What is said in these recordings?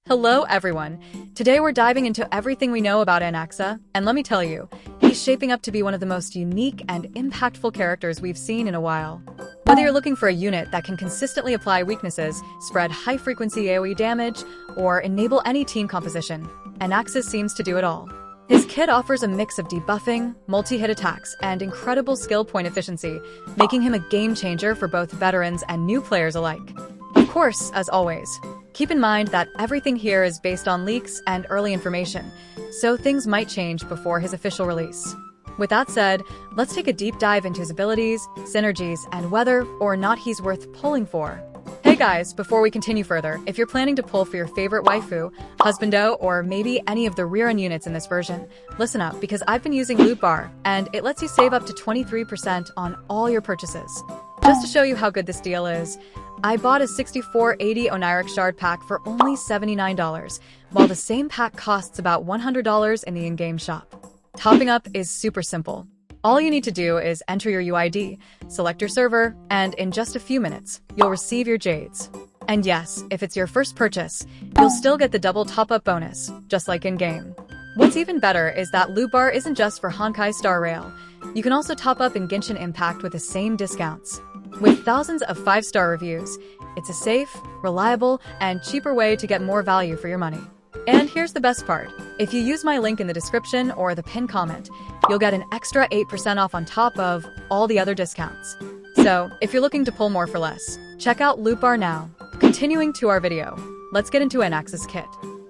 Hello everyone! Today we're diving into everything we know about Anaxa, and let me tell you, he's shaping up to be one of the most unique and impactful characters we've seen in a while. Whether you're looking for a unit that can consistently apply weaknesses, spread high-frequency AoE damage, or enable any team composition, Anaxa seems to do it all. His kit offers a mix of debuffing, multi-hit attacks, and incredible skill point efficiency, making him a game-changer for both veterans and new players alike. Of course, as always, keep in mind that everything here is based on leaks and early information, so things might change before his official release. With that said, let's take a deep dive into his abilities, synergies, and whether or not he's worth pulling for. Hey guys, before we continue further, if you're planning to pull for your favorite waifu, husbando, or maybe any of the rerun units in this version, listen up because I've been using Loot Bar, and it lets you save up to 23% on all your purchases. Just to show you how good this deal is, I bought a 6480 Oneiric shard pack for only $79, while the same pack costs about $100 in the in-game shop. Topping up is super simple. All you need to do is enter your UID, select your server, and in just a few minutes, you'll receive your jades. And yes, if it's your first purchase, you'll still get the double top-up bonus, just like in-game. What's even better is that Loot Bar isn't just for Honkai Star Rail. You can also top up in Genshin Impact with the same discounts. With thousands of 5-star reviews, it's a safe, reliable, and cheaper way to get more value for your money. And here's the best part. If you use my link in the description or the pinned comment, you'll get an extra 8% off on top of all the other discounts. So, if you're looking to pull more for less, check out Loot Bar now. Continuing to our video, let's get into Anaxa's kit.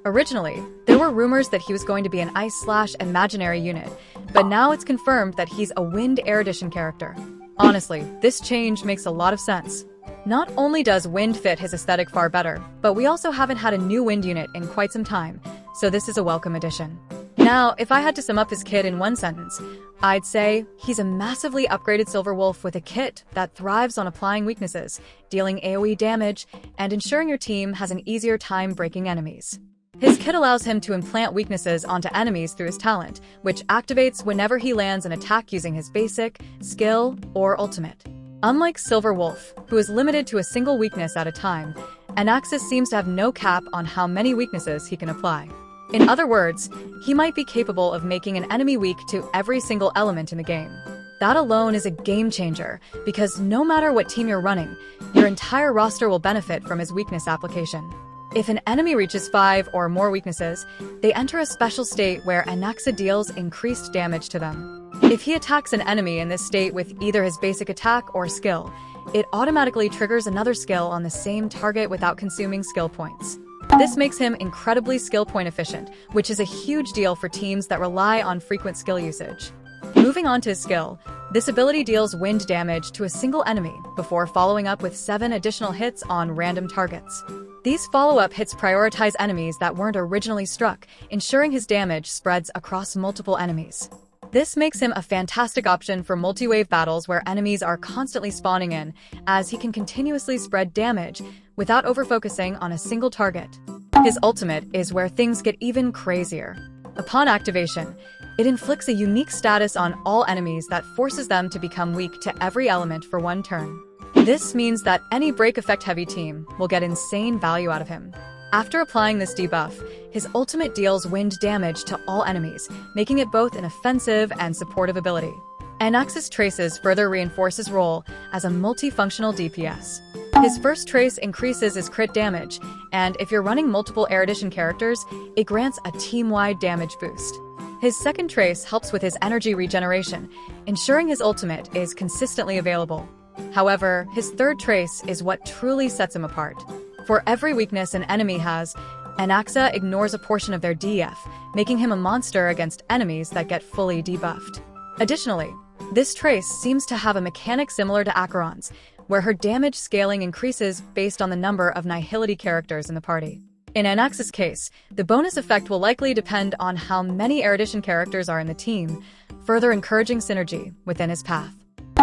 Originally, there were rumors that he was going to be an ice/imaginary unit, but now it's confirmed that he's a Wind Erudition character. Honestly, this change makes a lot of sense. Not only does Wind fit his aesthetic far better, but we also haven't had a new Wind unit in quite some time, so this is a welcome addition. Now, if I had to sum up his kit in one sentence, I'd say he's a massively upgraded Silver Wolf with a kit that thrives on applying weaknesses, dealing AoE damage, and ensuring your team has an easier time breaking enemies. His kit allows him to implant weaknesses onto enemies through his talent, which activates whenever he lands an attack using his basic, skill, or ultimate. Unlike Silver Wolf, who is limited to a single weakness at a time, Anaxa seems to have no cap on how many weaknesses he can apply. In other words, he might be capable of making an enemy weak to every single element in the game. That alone is a game changer, because no matter what team you're running, your entire roster will benefit from his weakness application. If an enemy reaches 5 or more weaknesses, they enter a special state where Anaxa deals increased damage to them. If he attacks an enemy in this state with either his basic attack or skill, it automatically triggers another skill on the same target without consuming skill points. This makes him incredibly skill point efficient, which is a huge deal for teams that rely on frequent skill usage. Moving on to his skill, this ability deals wind damage to a single enemy before following up with 7 additional hits on random targets. These follow-up hits prioritize enemies that weren't originally struck, ensuring his damage spreads across multiple enemies. This makes him a fantastic option for multi-wave battles where enemies are constantly spawning in, as he can continuously spread damage without over-focusing on a single target. His ultimate is where things get even crazier. Upon activation, it inflicts a unique status on all enemies that forces them to become weak to every element for one turn. This means that any break effect heavy team will get insane value out of him. After applying this debuff, his ultimate deals wind damage to all enemies, making it both an offensive and supportive ability. Anaxa's traces further reinforce his role as a multifunctional DPS. His first trace increases his crit damage, and if you're running multiple Erudition characters, it grants a team-wide damage boost. His second trace helps with his energy regeneration, ensuring his ultimate is consistently available. However, his third trace is what truly sets him apart. For every weakness an enemy has, Anaxa ignores a portion of their DF, making him a monster against enemies that get fully debuffed. Additionally, this trace seems to have a mechanic similar to Acheron's, where her damage scaling increases based on the number of Nihility characters in the party. In Anaxa's case, the bonus effect will likely depend on how many Erudition characters are in the team, further encouraging synergy within his path.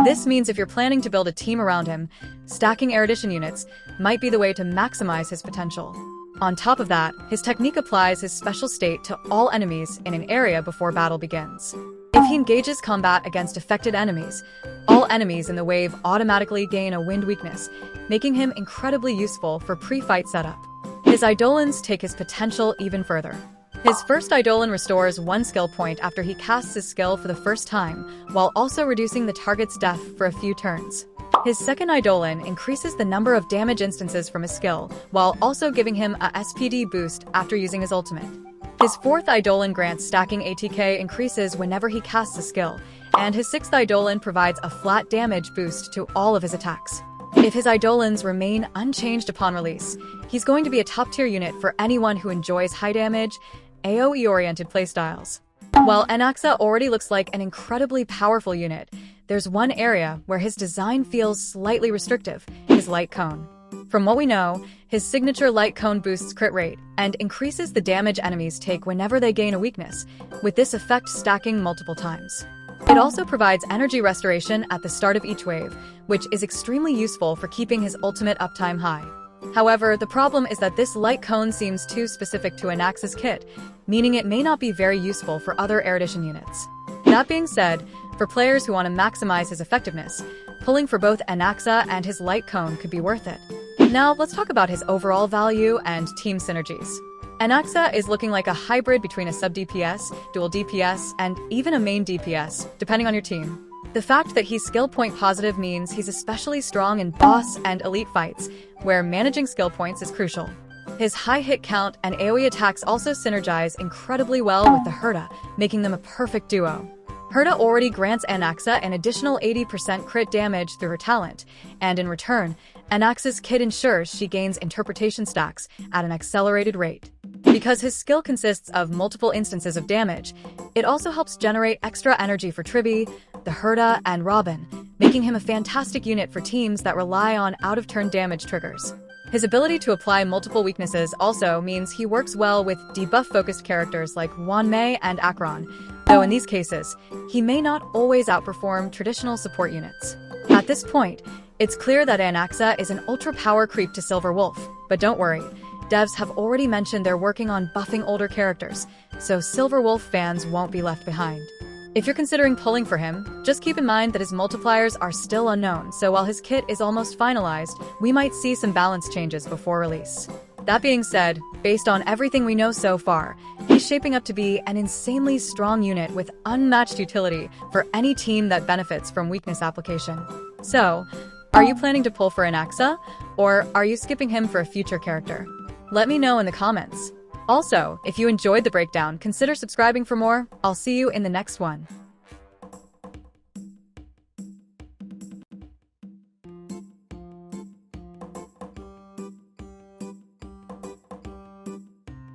This means if you're planning to build a team around him, stacking Erudition units might be the way to maximize his potential. On top of that, his technique applies his special state to all enemies in an area before battle begins. If he engages combat against affected enemies, all enemies in the wave automatically gain a wind weakness, making him incredibly useful for pre-fight setup. His Eidolons take his potential even further. His first Eidolon restores 1 skill point after he casts his skill for the first time, while also reducing the target's death for a few turns. His second Eidolon increases the number of damage instances from his skill, while also giving him a SPD boost after using his ultimate. His fourth Eidolon grants stacking ATK increases whenever he casts a skill, and his sixth Eidolon provides a flat damage boost to all of his attacks. If his Eidolons remain unchanged upon release, he's going to be a top-tier unit for anyone who enjoys high-damage, AoE-oriented playstyles. While Anaxa already looks like an incredibly powerful unit, there's one area where his design feels slightly restrictive: his light cone. From what we know, his signature light cone boosts crit rate and increases the damage enemies take whenever they gain a weakness, with this effect stacking multiple times. It also provides energy restoration at the start of each wave, which is extremely useful for keeping his ultimate uptime high. However, the problem is that this light cone seems too specific to Anaxa's kit, meaning it may not be very useful for other Erudition units. That being said, for players who want to maximize his effectiveness, pulling for both Anaxa and his light cone could be worth it. Now, let's talk about his overall value and team synergies. Anaxa is looking like a hybrid between a sub-DPS, dual DPS, and even a main DPS, depending on your team. The fact that he's skill point positive means he's especially strong in boss and elite fights, where managing skill points is crucial. His high hit count and AoE attacks also synergize incredibly well with the Herta, making them a perfect duo. Herta already grants Anaxa an additional 80% crit damage through her talent, and in return, Anaxa's kit ensures she gains interpretation stacks at an accelerated rate. Because his skill consists of multiple instances of damage, it also helps generate extra energy for Tribi, the Herta, and Robin, making him a fantastic unit for teams that rely on out-of-turn damage triggers. His ability to apply multiple weaknesses also means he works well with debuff-focused characters like Wanmei and Acheron, though in these cases, he may not always outperform traditional support units. At this point, it's clear that Anaxa is an ultra-power creep to Silver Wolf, but don't worry, devs have already mentioned they're working on buffing older characters, so Silver Wolf fans won't be left behind. If you're considering pulling for him, just keep in mind that his multipliers are still unknown, so while his kit is almost finalized, we might see some balance changes before release. That being said, based on everything we know so far, he's shaping up to be an insanely strong unit with unmatched utility for any team that benefits from weakness application. So, are you planning to pull for Anaxa, or are you skipping him for a future character? Let me know in the comments. Also, if you enjoyed the breakdown, consider subscribing for more. I'll see you in the next one.